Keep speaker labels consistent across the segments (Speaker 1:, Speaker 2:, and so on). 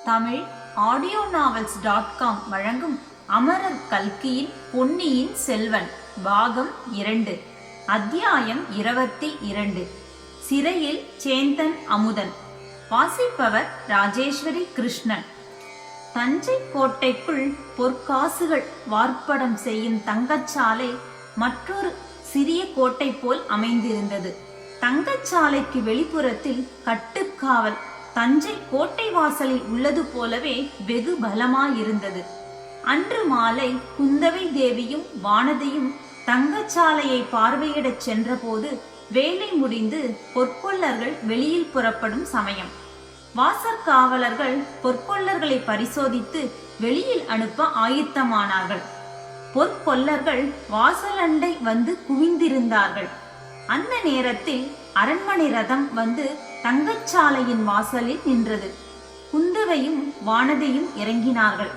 Speaker 1: Tamil audio-novels.com வழங்கும் அமரர் கல்கியின் பொன்னியின் செல்வன் பாகம் 2 அத்தியாயம் 22 சிறையில் சேந்தன் அமுதன். வாசிப்பவர் ராஜேஸ்வரி கிருஷ்ணன். தஞ்சை கோட்டைக்குள் பொற்காசுகள் வார்ப்படம் செய்யும் தங்கச்சாலை மற்றொரு சிறிய கோட்டை போல் அமைந்திருந்தது. தங்கச்சாலைக்கு வெளிப்புறத்தில் கட்டுக்காவல் தஞ்சை கோட்டை வாசலில் உள்ளது போலவே வெகு பலமாயிருந்தது. அன்று மாலை குந்தவை தேவியும் வானதியும் தங்கச்சாலையை பார்வையிடச் சென்றபோது வேலை முடிந்து பொற்கொள்ளர்கள் வெளியில் புறப்படும் சமயம். வாசற்காவலர்கள் பொற்கொள்ளர்களை பரிசோதித்து வெளியில் அனுப்ப ஆயத்தமானார்கள். பொற்கொள்ளர்கள் வாசலண்டை வந்து குவிந்திருந்தார்கள். அந்த நேரத்தில் அரண்மனை ரதம் வந்து தங்கச்சாலையின் வாசலில் நின்றது. குந்தவையும் வானதியும் இறங்கினார்கள்.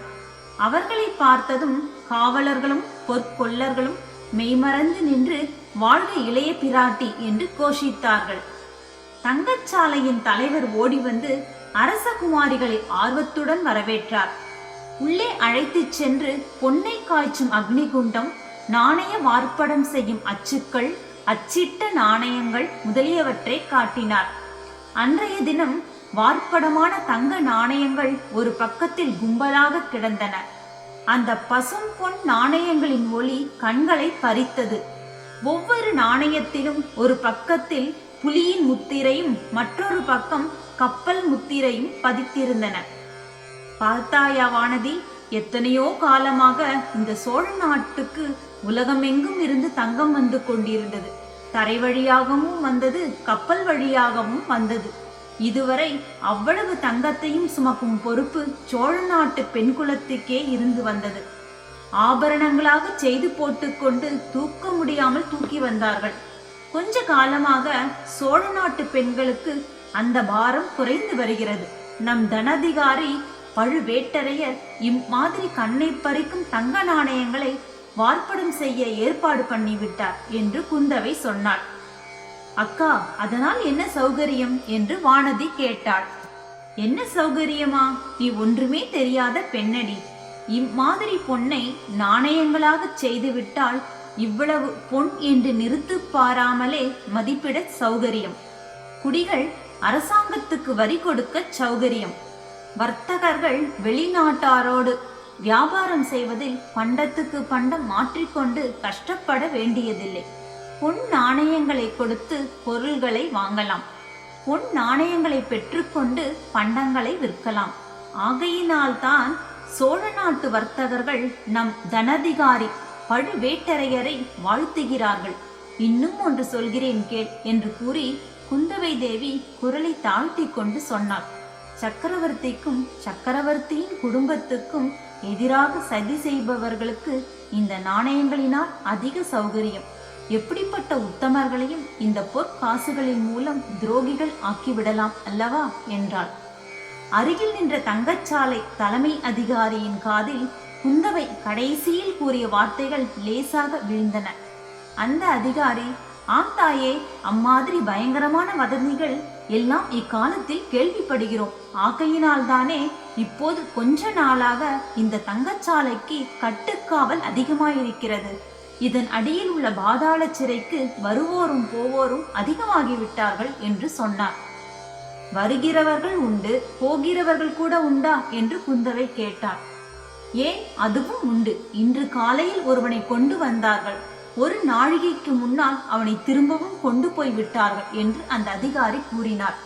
Speaker 1: அவர்களை பார்த்ததும் காவலர்களும் பொற்கொள்ளர்களும் மெய்மறந்து நின்று வாழ்க இளைய பிராட்டி என்று கோஷித்தார்கள். தங்கச்சாலையின் தலைவர் ஓடி வந்து அரசகுமாரிகளை ஆர்வத்துடன் வரவேற்றார். உள்ளே அழைத்துச் சென்று பொன்னை காய்ச்சும் அக்னிகுண்டம், நாணய வார்ப்படம் செய்யும் அச்சுக்கள், அச்சிட்ட நாணயங்கள் முதலியவற்றை காட்டினார். அன்றைய தினம் வார்ப்படமான தங்க நாணயங்கள் ஒரு பக்கத்தில் கும்பலாக கிடந்தன. அந்த பசும் பொன் நாணயங்களின் ஒளி கண்களை பறித்தது. ஒவ்வொரு நாணயத்திலும் ஒரு பக்கத்தில் புலியின் முத்திரையும் மற்றொரு பக்கம் கப்பல் முத்திரையும் பதித்திருந்தன. பார்த்தாயா வானதி, எத்தனையோ காலமாக இந்த சோழ நாட்டுக்கு உலகமெங்கும் இருந்து தங்கம் வந்து கொண்டிருந்தது. தரை வழியாகவும் வந்தது, கப்பல் வழியாகவும் வந்தது. இதுவரை அவ்வளவு தங்கத்தையும் சுமக்கும் பொறுப்பு சோழ நாட்டு பெண் குலத்துக்கே இருந்து வந்தது. ஆபரணங்களாக செய்து போட்டுக்கொண்டு தூக்க முடியாமல் தூக்கி வந்தார்கள். கொஞ்ச காலமாக சோழ நாட்டு பெண்களுக்கு அந்த பாரம் குறைந்து வருகிறது. நம் தனதிகாரி பழுவேட்டரையர் இம்மாதிரி கண்ணை பறிக்கும் தங்க நாணயங்களை வார்ப்படம் செய்ய ஏற்பாடு பண்ணிவிட்டார் என்று குந்தவை சொன்னாள். அக்கா, அதனால் என்ன சௌகரியம் என்று வானதி கேட்டாள். என்ன சௌகரியமா? நீ ஒன்றுமே தெரியாத பெண்ணடி. இம்மாதிரி பொன்னை நாணயங்களாக செய்துவிட்டால் இவ்வளவு பொன் என்று நிறுத்து பாராமலே மதிப்பிட சௌகரியம். குடிகள் அரசாங்கத்துக்கு வரி கொடுக்க சௌகரியம். வர்த்தகர்கள் வெளிநாட்டாரோடு வியாபாரம் செய்வதில் பண்டத்துக்கு பண்டம் மாற்றிக்கொண்டு கஷ்டப்பட வேண்டியதில்லை. பொன் நாணயங்களை கொடுத்து பொருள்களை வாங்கலாம். பொன் நாணயங்களை பெற்றுக்கொண்டு பண்டங்களை விற்கலாம். ஆகையினால்தான் சோழ நாட்டு வர்த்தகர்கள் நம் தனதிகாரி பழுவேட்டரையரை வாழ்த்துகிறார்கள். இன்னும் ஒன்று சொல்கிறேன் கேள் என்று கூறி குந்தவை தேவி குரலை தாழ்த்தி கொண்டு சொன்னாள். சக்கரவர்த்திக்கும் சக்கரவர்த்தியின் குடும்பத்துக்கும் எதிராக சதி செய்பவர்களுக்கு இந்த நாணயங்களினால் அதிக சௌகரியம். எப்படிப்பட்ட உத்தமர்களையும் இந்த பொற்காசுகளின் மூலம் துரோகிகள் ஆக்கிவிடலாம் அல்லவா என்றாள். அருகில் நின்ற தங்கச்சாலை தலைமை அதிகாரியின் காதில் குந்தவை கடைசியில் கூறிய வார்த்தைகள் லேசாக விழுந்தன. அந்த அதிகாரி, ஆம் தாயே, அம்மாதிரி பயங்கரமான வதந்திகள் எல்லாம் இக்காலத்தில் கேள்விப்படுகிறோம். ஆகையினால்தானே இப்போது கொஞ்ச நாளாக இந்த தங்கச்சாலைக்கு கட்டுக்காவல் அதிகமாயிருக்கிறது. இதன் அடியில் உள்ள பாதாள சிறைக்கு வருவோரும் போவோரும் அதிகமாகிவிட்டார்கள் என்று சொன்னார். வருகிறவர்கள் உண்டு, போகிறவர்கள் கூட உண்டா என்று குந்தவை கேட்டார். ஏன், அதுவும் உண்டு. இன்று காலையில் ஒருவனை கொண்டு வந்தார்கள். ஒரு நாழிகைக்கு முன்னால் அவனை திரும்பவும் கொண்டு போய் விட்டார்கள் என்று அந்த அதிகாரி கூறினார்.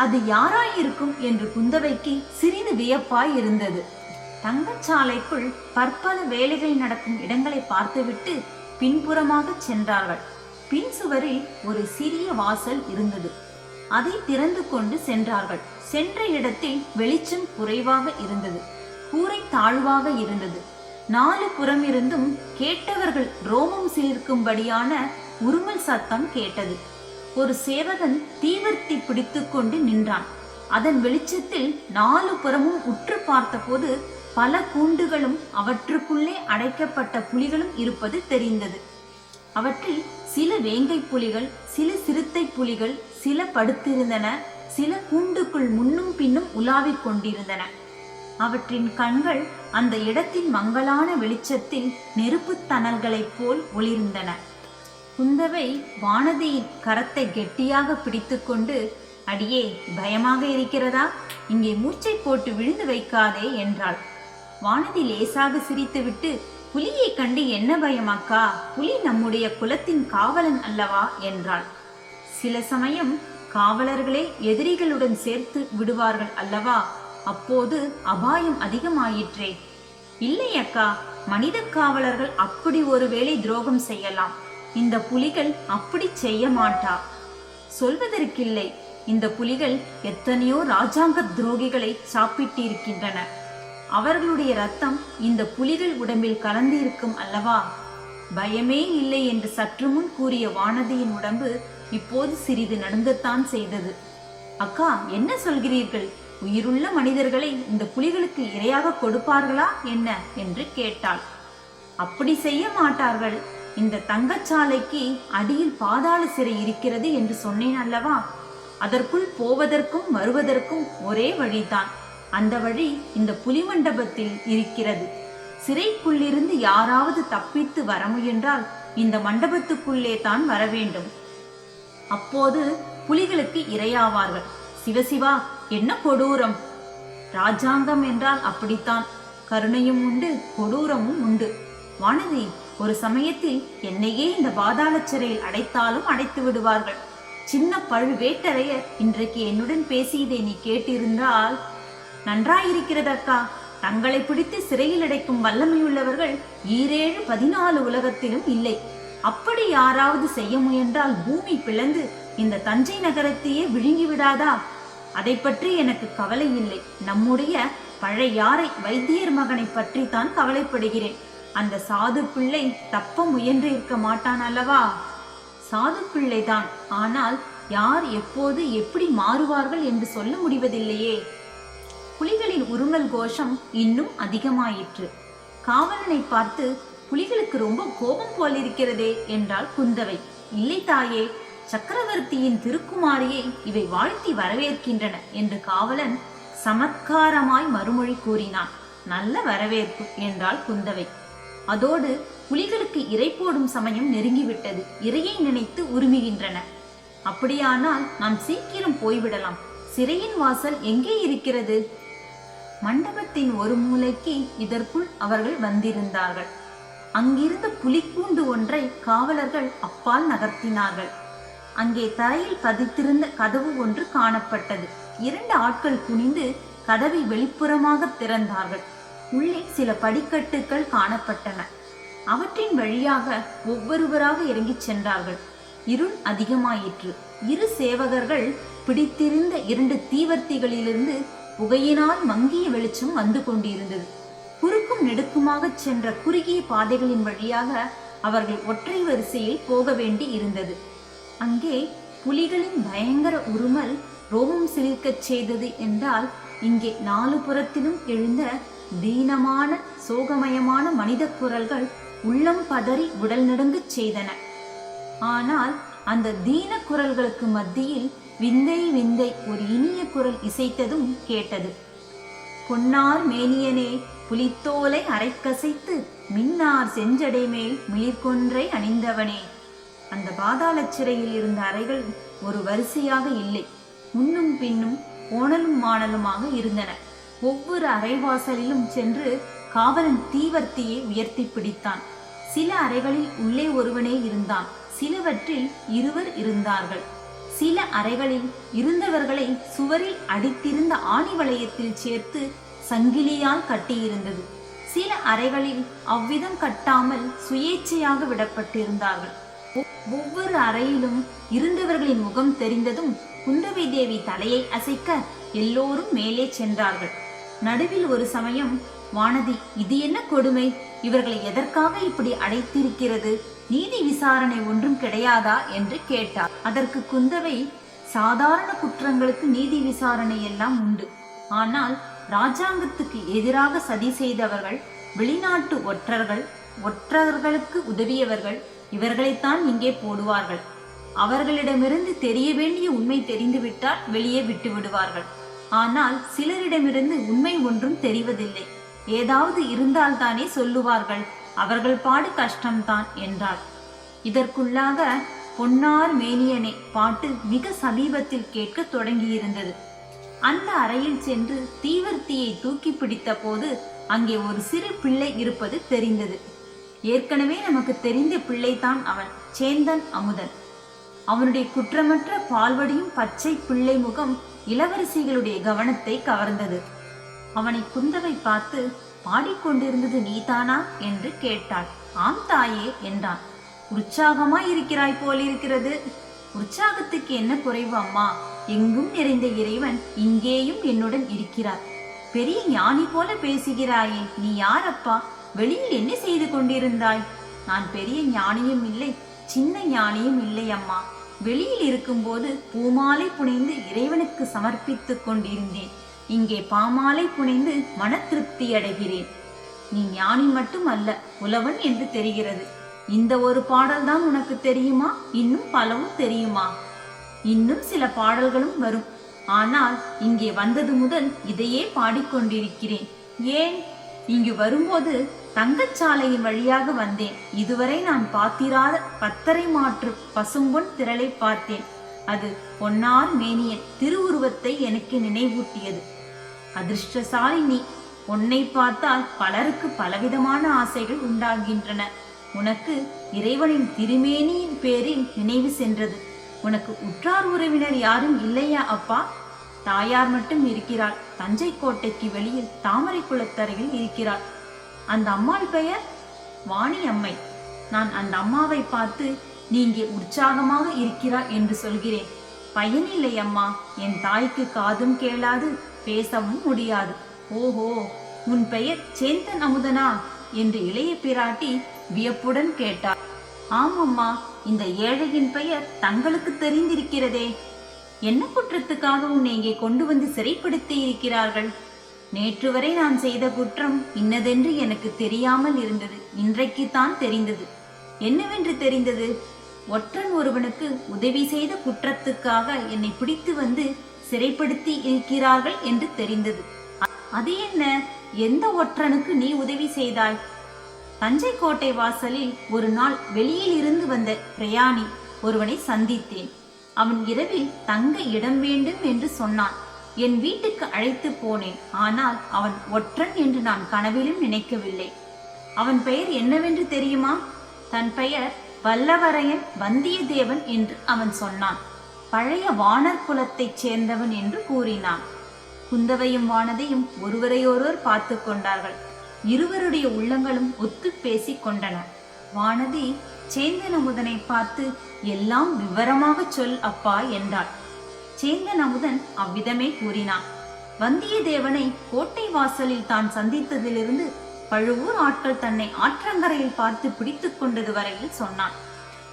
Speaker 1: அது யாராயிருக்கும் என்று குந்தவைக்கு சிறிது வியப்பாய் இருந்தது. தங்கச்சாலைக்குள் பற்பல வேலைகள் நடக்கும் இடங்களை பார்த்துவிட்டு பின்புறமாக சென்றார்கள். பின் சுவரில் ஒரு சிறிய வாசல் இருந்தது. அதை திறந்து கொண்டு சென்றார்கள். சென்ற இடத்தில் வெளிச்சம் குறைவாக இருந்தது. கூரை தாழ்வாக இருந்தது. 4 புறமிருந்தும் கேட்டவர்கள் ரோமம் சிலிர்க்கும்படியான உருமல் சத்தம் கேட்டது. ஒரு சேவகன் தீவர்த்தி பிடித்து கொண்டு நின்றான். அதன் வெளிச்சத்தில் 4 புறமும் உற்று பார்த்தபோது பல கூண்டுகளும் அவற்றுக்குள்ளே அடைக்கப்பட்ட புலிகளும் இருப்பது தெரிந்தது. அவற்றில் சில வேங்கை புலிகள், சில சிறுத்தை புலிகள், சில படுத்திருந்தன, சில கூண்டுக்குள் முன்னும் பின்னும் உலாவிக் கொண்டிருந்தன. அவற்றின் கண்கள் அந்த இடத்தின் மங்கலான வெளிச்சத்தில் நெருப்புத் தணல்களைப் போல் ஒளிர்ந்தன. குந்தவை வானதியின் கரத்தை கெட்டியாக பிடித்துக்கொண்டு, அடியே, பயமாக இருக்கிறதா? இங்கே மூச்சை போட்டு விழுந்து வைக்காதே என்றாள். வானதி லேசாக சிரித்துவிட்டு, புலியை கண்டு என்ன பயம் அக்கா? புலி நம்முடைய குலத்தின் காவலன் அல்லவா என்றாள். சில சமயம் காவலர்களே எதிரிகளுடன் சேர்த்து விடுவார்கள் அல்லவா? அப்போது அபாயம் அதிகமாயிற்றே. இல்லை அக்கா, மனித காவலர்கள் அப்படி ஒருவேளை துரோகம் செய்யலாம். இந்த புலிகள் அப்படி செய்ய மாட்டா. சொல்வதற்கில்லை, இந்த புலிகள் எத்தனையோ ராஜாங்க துரோகிகளை சாப்பிட்டிருக்கின்றன. அவர்களுடைய ரத்தம் இந்த புலிகள் உடம்பில் கலந்து இருக்கும் அல்லவா? பயமே இல்லை என்று சற்று முன் கூறிய வானதியின் உடம்பு இப்போது சிறிது நடுங்கத்தான் செய்தது. அக்கா, என்ன சொல்கிறீர்கள்? உயிருள்ள மனிதர்களை இந்த புலிகளுக்கு இரையாக கொடுப்பார்களா என்ன என்று கேட்டாள். அப்படி செய்ய மாட்டார்கள். இந்த தங்கச்சாலைக்கு அடியில் பாதாள சிறை இருக்கிறது என்று சொன்னேன் அல்லவா? அதற்குள் போவதற்கும் வருவதற்கும் ஒரே வழிதான். அந்த வழி இந்த புலி மண்டபத்தில் இருக்கிறது. சிறைக்குள்ளிருந்து யாராவது தப்பித்து வர முயன்றால் இந்த மண்டபத்துக்குள்ளே தான் வர வேண்டும். அப்போது புலிகளுக்கு இரையாவார்கள். சிவசிவா, என்ன கொடூரம்! ராஜாங்கம் என்றால் அப்படித்தான். கருணையும் உண்டு, கொடூரமும் உண்டு. வானதி, ஒரு சமயத்தில் என்னையே இந்த பாதாள சிறையில் அடைத்தாலும் அடைத்து விடுவார்கள். சின்ன பழுவேட்டரையர் இன்றைக்கு என்னுடன் பேசியதை நீ கேட்டிருந்தால் நன்றாயிருக்கிறதக்கா. தங்களை பிடித்து சிறையில் அடைக்கும் வல்லமையுள்ளவர்கள் 14 உலகத்திலும் இல்லை. அப்படி யாராவது செய்ய முயன்றால் பூமி பிளந்து இந்த தஞ்சை நகரத்தையே விழுங்கிவிடாதா? அதை பற்றி எனக்கு கவலை இல்லை. நம்முடைய பழையாறை வைத்தியர் மகனை பற்றி தான் கவலைப்படுகிறேன். அந்த சாது பிள்ளை தப்ப முயன்று இருக்க மாட்டான் அல்லவா? சாது பிள்ளைதான். ஆனால் யார் எப்போது எப்படி மாறுவார்கள் என்று சொல்ல முடிவதில்லையே. புலிகளின் உருமல் கோஷம் இன்னும் அதிகமாயிற்று. காவலனை பார்த்து, புலிகளுக்கு ரொம்ப கோபம் போலிருக்கிறதே என்றாள் குந்தவை. இல்லை தாயே, சக்கரவர்த்தியின் திருக்குமாரியை இவை வாழ்த்தி வரவேற்கின்றன என்று காவலன் சமத்காரமாய் மறுமொழி கூறினான். நல்ல வரவேற்பு என்றாள் குந்தவை. அதோடு புலிகளுக்கு இரை போடும் சமயம் நெருங்கிவிட்டது. இரையை நினைத்து உருமுகின்றன. அப்படியானால் நாம் சீக்கிரம் போய்விடலாம். சிறையின் வாசல் எங்கே இருக்கிறது? மண்டபத்தின் ஒரு மூலைக்கு இதற்குள் அவர்கள் வந்திருந்தார்கள். அங்கிருந்த புலிக்கூண்டு ஒன்றை காவலர்கள் அப்பால் நகர்த்தினார்கள். அங்கே தரையில் பதித்திருந்த கதவு ஒன்று காணப்பட்டது. 2 ஆட்கள் குனிந்து கதவை வெளிப்புறமாக திறந்தார்கள். உள்ளே சில படிக்கட்டுகள் காணப்பட்டன. அவற்றின் வழியாக ஒவ்வொருவராக இறங்கிச் சென்றார்கள். இருள் அதிகமாயிற்று. 2 சேவகர்கள் பிடித்திருந்த 2 தீவர்த்திகளிலிருந்து புகையினால் மங்கிய வெளிச்சம் வந்து கொண்டிருந்தது. குறுக்கும் நெடுக்குமாக சென்ற குறுகிய பாதைகளின் வழியாக அவர்கள் ஒற்றை வரிசையில் போக வேண்டி இருந்தது. அங்கே புலிகளின் பயங்கர உருமல் ரோமம் சிலிர்க்கச் செய்தது என்றால், இங்கே 4 புறத்திலும் எழுந்த தீனமான சோகமயமான மனித குரல்கள் உள்ளம் பதறி உடல் நடுங்கச் செய்தன. ஆனால் அந்த தீன குரல்களுக்கு மத்தியில் விந்தை விந்தை ஒரு இனிய குரல் இசைத்ததும் கேட்டது. பொன்னார் மேனியனே, புலித்தோலை அரைக்கசைத்து மின்னார் செஞ்சடைமேல் மிளிர்கொன்றை அணிந்தவனே. அந்த பாதாள சிறையில் இருந்த அறைகள் ஒரு வரிசையாக இல்லை. முன்னும் பின்னும் ஓணலும் மாணலுமாக இருந்தன. ஒவ்வொரு அறைவாசலிலும் சென்று காவலன் தீவர்த்தியை உயர்த்தி பிடித்தான். சில அறைகளில் உள்ளே ஒருவனே இருந்தான். சிலவற்றில் 2 இருந்தார்கள். சில அறைகளில் இருந்தவர்களை சுவரில் அடித்திருந்த ஆணி வளையத்தில் சேர்த்து சங்கிலியால் கட்டியிருந்தது. சில அறைகளில் அவ்விதம் கட்டாமல் சுயேச்சையாக விடப்பட்டிருந்தார்கள். ஒவ்வொரு அறையிலும் இருந்தவர்களின் முகம் தெரிந்ததும் குந்தவை தேவி தலையை அசைக்க எல்லோரும் மேலே சென்றார்கள். நடுவில் ஒரு சமயம் வானதி, இது என்ன கொடுமை? இவர்களை எதற்காக இப்படி அடைத்திருக்கிறது? நீதி விசாரணை ஒன்றும் கிடையாதா என்று கேட்டார். அதற்கு குந்தவை, சாதாரண குற்றங்களுக்கு நீதி விசாரணை எல்லாம் உண்டு. ஆனால் ராஜாங்கத்துக்கு எதிராக சதி செய்தவர்கள், வெளிநாட்டு ஒற்றர்களுக்கு உதவியவர்கள், இவர்களைத்தான் இங்கே போடுவார்கள். அவர்களிடமிருந்து தெரிய வேண்டிய உண்மை தெரிந்துவிட்டால் வெளியே விட்டு விடுவார்கள். ஆனால் சிலரிடமிருந்து உண்மை ஒன்றும் தெரிவதில்லை. ஏதாவது இருந்தால்தானே சொல்லுவார்கள். அவர்கள் பாடு கஷ்டம்தான் என்றாள். இதற்குள்ளாக பொன்னார் மேனியனே பாட்டு மிக சமீபத்தில் கேட்க தொடங்கியிருந்தது. அந்த அறையில் சென்று தீவர்த்தியை தூக்கி பிடித்த போது அங்கே ஒரு சிறு பிள்ளை இருப்பது தெரிந்தது. ஏற்கனவே நமக்கு தெரிந்த பிள்ளைதான் அவன், சேந்தன் அமுதன். அவனுடைய குற்றமற்ற பால்வடியும் பச்சை பிள்ளை முகம் இளவரசிகளுடைய கவனத்தை கவர்ந்தது. அவனை குந்தவை பார்த்து, பாடிக்கொண்டிருந்தது நீதானா என்று கேட்டாள். ஆம் தாயே என்றான். உற்சாகமாய் இருக்கிறாய் போலிருக்கிறது. உற்சாகத்துக்கு என்ன குறைவு அம்மா? எங்கும் நிறைந்த இறைவன் இங்கேயும் என்னுடன் இருக்கிறார். பெரிய ஞானி போல பேசுகிறாயே, நீ யாரப்பா? வெளியில் என்ன செய்து கொண்டிருந்தாய்? நான் பெரிய ஞானியும் இல்லை, சின்ன ஞானியும் இல்லை அம்மா. வெளியில் இருக்கும்போது பூமாலை புனைந்து இறைவனுக்கு சமர்ப்பித்துக் கொண்டிருந்தேன். இங்கே பாமாலை புனைந்து மன திருப்தி அடைகிறேன். நீ ஞானி மட்டும் அல்ல, புலவன் என்று தெரிகிறது. இந்த ஒரு பாடல்தான் உனக்கு தெரியுமா? இன்னும் பலவும் தெரியுமா? இன்னும் சில பாடல்களும் வரும். ஆனால் இங்கே வந்தது முதல் இதையே பாடிக்கொண்டிருக்கிறேன். ஏன்? இங்கு வரும்போது தங்கச்சாலையின் வழியாக வந்தேன். இதுவரை நான் பார்த்திராத பத்தரை மாற்று பசும்பொன் திரளை பார்த்தேன். அது பொன்னார் மேனியன் திருவுருவத்தை எனக்கு நினைவூட்டியது. அதிர்ஷ்டசாலி நீ. உன்னை பார்த்தால் பலருக்கு பலவிதமான ஆசைகள் உண்டாகின்றன. உனக்கு இறைவனின் திருமேனியின் பேரில் நினைவு சென்றது. உனக்கு உற்றார் உறவினர் யாரும் இல்லையா அப்பா? தாயார் மட்டும் இருக்கிறாள். தஞ்சை கோட்டைக்கு வெளியில் தாமரை குளத்தரையில் இருக்கிறாள். அந்த அம்மாள் பெயர் வாணி அம்மை. நான் அந்த அம்மாவை பார்த்து நீ இங்கே உற்சாகமாக இருக்கிறாய் என்று சொல்கிறேன். பயனில்லை அம்மா. என் தாய்க்கு காதும் கேளாது, பேசவும் முடியாது. ஓஹோ, உன் பெயர் சேந்தன் அமுதனா என்று இளைய பிராட்டி வியப்புடன் கேட்டார். ஆமம்மா, இந்த ஏழையின் பெயர் தங்களுக்கு தெரிந்திருக்கிறதே. என்ன குற்றத்துக்காக உன்னை இங்கே கொண்டு வந்து சிறைப்படுத்தி இருக்கிறார்கள்? நேற்று வரை நான் செய்த குற்றம் இன்னதென்று எனக்கு தெரியாமல் இருந்தது. இன்றைக்குத்தான் தெரிந்தது. என்னவென்று தெரிந்தது? ஒற்றன் ஒருவனுக்கு உதவி செய்த குற்றத்துக்காக என்னை பிடித்து வந்து சிறைப்படுத்தி இருக்கிறார்கள் என்று தெரிந்தது. அது என்ன? எந்த ஒற்றனுக்கு நீ உதவி செய்தாய்? தஞ்சை கோட்டை வாசலில் ஒரு நாள் வெளியில் இருந்து வந்த பிரயாணி ஒருவனை சந்தித்தேன். அவன் இரவில் தங்க இடம் வேண்டும் என்று சொன்னான். என் வீட்டுக்கு அழைத்து போனேன். ஆனால் அவன் ஒற்றன் என்று நான் கனவிலும் நினைக்கவில்லை. அவன் பெயர் என்னவென்று தெரியுமா? தன் பெயர் வல்லவரையன் வந்தியத்தேவன் என்று அவன் சொன்னான். பழைய வானர் குலத்தைச் சேர்ந்தவன் என்று கூறினான். குந்தவையும் வானதியும் ஒருவரையொருவர் பார்த்து கொண்டார்கள். இருவருடைய உள்ளங்களும் ஒத்து பேசிக் கொண்டன. வானதி சேந்தன் அமுதனை பார்த்து, எல்லாம் விவரமாக சொல் அப்பா என்றாள். சேந்தன் அமுதன் அவ்விதமே கூறினான். வந்தியத்தேவனை கோட்டை வாசலில் தான் சந்தித்ததிலிருந்து பழுவூர் ஆட்கள் தன்னை ஆற்றங்கரையில் பார்த்து பிடித்து கொண்டது வரையில் சொன்னான்.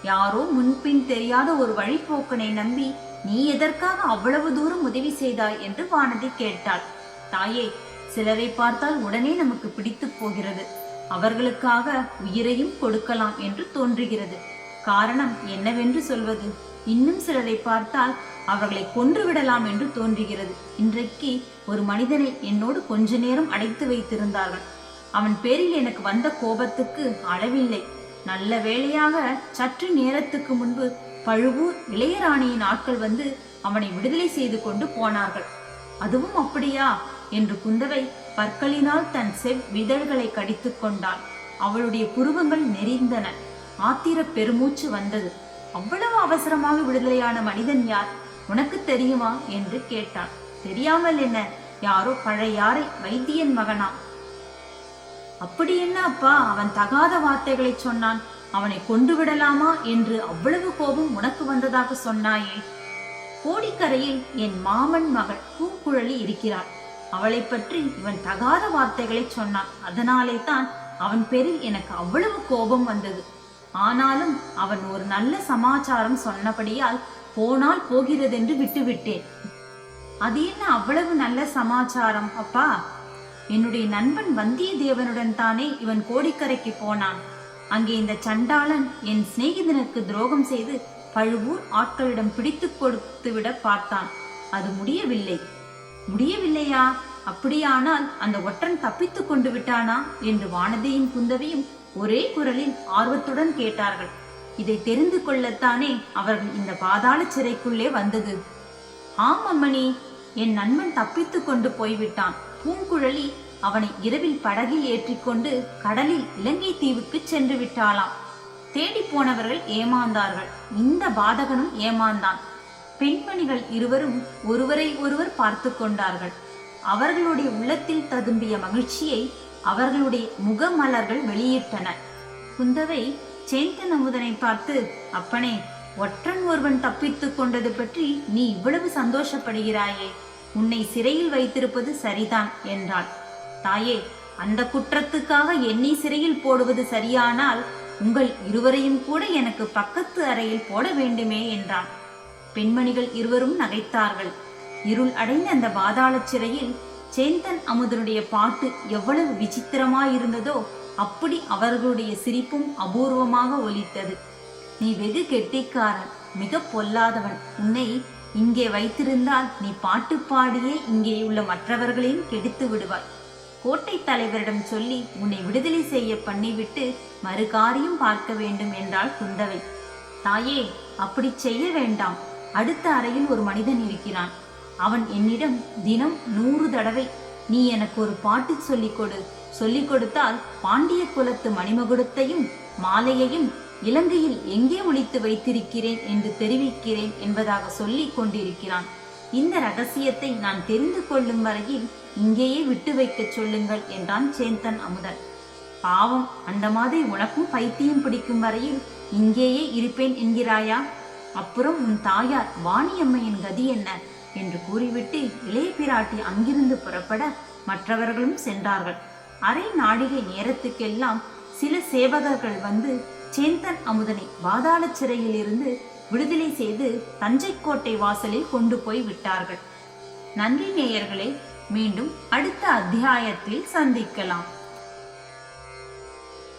Speaker 1: யாரோ முன்பின் தெரியாத ஒரு வழிபோக்கனை நம்பி நீ எதற்காக அவ்வளவு தூரம் உதவி செய்தாய் என்று வானதி கேட்டாள். தாயே, சிலரை பார்த்தால் உடனே நமக்கு பிடித்து போகிறது. அவர்களுக்காக உயிரையும் கொடுக்கலாம் என்று தோன்றுகிறது. காரணம் என்னவென்று சொல்வது? இன்னும் சிலரை பார்த்தால் அவர்களை கொன்று விடலாம் என்று தோன்றுகிறது. இன்றைக்கு ஒரு மனிதனை என்னோடு கொஞ்ச நேரம் அடைத்து வைத்திருந்தார்கள். அவன் பேரில் எனக்கு வந்த கோபத்துக்கு அளவில்லை. நல்ல வேளையாக சற்று நேரத்துக்கு முன்பு பழுவூர் இளையராணியின் ஆட்கள் வந்து அவனை விடுதலை செய்து கொண்டு போனார்கள். அதுவும் அப்படியா என்று குந்தவை பற்களினால் தன் விதழ்களை கடித்து கொண்டாள். அவளுடைய புருவங்கள் நெறிந்தன. ஆத்திர பெருமூச்சு வந்தது. அவ்வளவு அவசரமாக விடுதலையான மனிதன் யார்? உனக்கு தெரியுமா என்று கேட்டாள். தெரியாமல் என்ன? யாரோ பழையாறை வைத்தியன் மகனா? அப்படி என்ன அப்பா, அவன் தகாத வார்த்தைகளை சொன்னான். அவனை கொண்டு விடலாமா என்று அவ்வளவு கோபம் உனக்கு வந்ததாக சொன்னாயே. கோடிக்கரையில் என் மாமன் மகள் பூங்குழலி இருக்கிறாள். அவளை பற்றி இவன் தகாத வார்த்தைகளை சொன்னான். அதனாலே தான் அவன் பேரில் எனக்கு அவ்வளவு கோபம் வந்தது. ஆனாலும் அவன் ஒரு நல்ல சமாச்சாரம் சொன்னபடியால் போனால் போகிறதென்று விட்டுவிட்டேன். அது என்ன அவ்வளவு நல்ல சமாச்சாரம் அப்பா? என்னுடைய நண்பன் வந்தியத்தேவனுடன் தானே இவன் கோடிக்கரைக்கு போனான். அங்கே இந்த சண்டாளன் என் சிநேகிதனுக்கு துரோகம் செய்து பழுவூர் ஆட்களிடம் பிடித்து கொடுத்து விட பார்த்தான். அது முடியவில்லை. முடியவில்லையா? அப்படியானால் அந்த ஒற்றன் தப்பித்து கொண்டு விட்டானா என்று வானதியும் குந்தவையும் ஒரே குரலில் ஆர்வத்துடன் கேட்டார்கள். இதை தெரிந்து கொள்ளத்தானே அவர்கள் இந்த பாதாள சிறைக்குள்ளே வந்தது. ஆம் அம்மணி, என் நண்பன் தப்பித்து கொண்டு போய்விட்டான். பூங்குழலி அவனை இரவில் படகில் ஏற்றிக்கொண்டு கடலில் இலங்கை தீவுக்கு சென்று விட்டாளாம். தேடி போனவர்கள் ஏமாந்தார்கள். இந்த பாதகனும் ஏமாந்தான். பெண்மணிகள் இருவரும் ஒருவரை ஒருவர் பார்த்து கொண்டார்கள். அவர்களுடைய உள்ளத்தில் ததும்பிய மகிழ்ச்சியை அவர்களுடைய முகமலர்கள் வெளியிட்டன. குந்தவை சேந்தன் அமுதனை பார்த்து, அப்பனே, ஒற்றன் ஒருவன் தப்பித்து கொண்டது பற்றி நீ இவ்வளவு சந்தோஷப்படுகிறாயே, உன்னை சிறையில் வைத்திருப்பது சரிதான் என்றாள். தாயே, அந்த குற்றத்துக்காக என்னை சிறையில் போடுவது சரியானால் உங்கள் இருவரையும் கூட எனக்கு பக்கத்து அறையில் போட வேண்டுமே என்றான். பெண்மணிகள் இருவரும் நகைத்தார்கள். இருள் அடைந்த அந்த பாதாள சிறையில் சேந்தன் அமுதனுடைய பாட்டு எவ்வளவு விசித்திரமாயிருந்ததோ அப்படி அவர்களுடைய சிரிப்பும் அபூர்வமாக ஒலித்தது. நீ வெகு கெட்டிக்காரன், மிக பொல்லாதவன். உன்னை இங்கே வைத்திருந்தால் நீ பாட்டு பாடியே இங்கே உள்ள மற்றவர்களையும் கெடுத்து விடுவாய். கோட்டை தலைவரிடம் சொல்லி உன்னை விடுதலை செய்ய பண்ணிவிட்டு மறுகாரியம் பார்க்க வேண்டும் என்றாள் குந்தவை. தாயே, அப்படி செய்ய வேண்டாம். அடுத்த அறையில் ஒரு மனிதன் இருக்கிறான். அவன் என்னிடம் தினம் 100 தடவை நீ எனக்கு ஒரு பாட்டு சொல்லிக் கொடு, சொல்லிக் கொடுத்தால் பாண்டிய குலத்து மணிமகுடத்தையும் மாலையையும் இலங்கையில் எங்கே ஒளித்து வைத்திருக்கிறேன் என்று தெரிவிக்கிறேன் என்பதாக சொல்லிக் கொண்டிருக்கிறான். இந்த ரகசியத்தை நான் தெரிந்து கொள்ளும் வரையில் இங்கேயே விட்டு வைக்க சொல்லுங்கள் என்றான் சேந்தன் அமுதன். பாவம், அந்த மாதிரி உனக்கும் பைத்தியம் பிடிக்கும் வரையில் இங்கேயே இருப்பேன் என்கிறாயா? அப்புறம் உன் தாயார் வாணியம்மையின் கதி என்ன என்று கூறிவிட்டு இளைய பிராட்டி அங்கிருந்து புறப்பட மற்றவர்களும் சென்றார்கள். அரை நாழிகை நேரத்துக்கெல்லாம் சில சேவகர்கள் வந்து சேந்தன் அமுதனை பாதாள சிறையில் இருந்து விடுதலை செய்து தஞ்சை கோட்டை வாசலில் கொண்டு போய் விட்டார்கள். நன்றி நேயர்களே, மீண்டும் அடுத்த அத்தியாயத்தில் சந்திக்கலாம்.